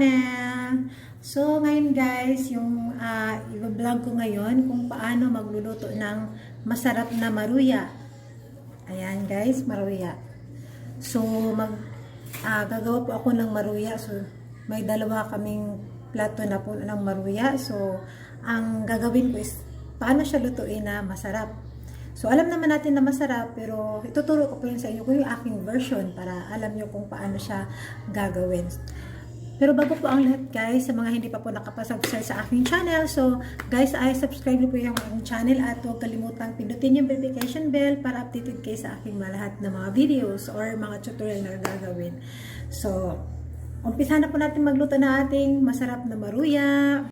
channel. So ngayon guys, yung i-vlog ko ngayon kung paano magluluto ng masarap na maruya. Ayan guys, maruya. So gagawa po ako ng maruya. So may dalawa kaming plato na po ng maruya. So ang gagawin ko is paano siya lutuin na masarap. So, alam naman natin na masarap, pero ituturo ko po yun sa inyo kung yung aking version para alam nyo kung paano siya gagawin. Pero bago po ang lahat guys, sa mga hindi pa po nakapasubscribe sa aking channel, so guys, subscribe nyo po yung aking channel at huwag kalimutang pindutin yung notification bell para updated kayo sa aking lahat ng mga videos or mga tutorial na gagawin. So, umpisa na po natin magluto na ating masarap na maruya.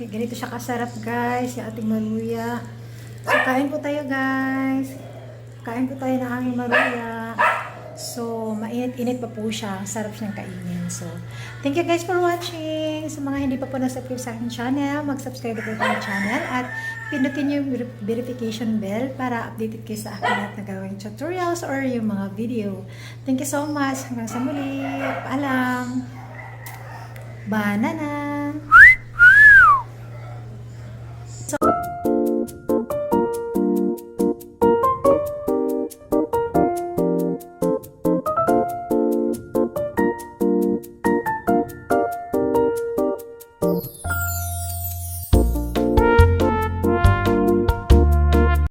Ganito siya kasarap guys, yung ating maruya. So kain po tayo guys. Kain po tayo ng aming maruya. So mainit-init pa po siya. Sarap siyang kainin. So thank you guys for watching. Sa mga hindi pa po na-subscribe sa aking channel, mag-subscribe po tayo channel at pindutin yung verification bell para updated kayo sa aking lahat na gawing tutorials or yung mga video. Thank you so much. Hanggang sa muli. Paalam. Banana.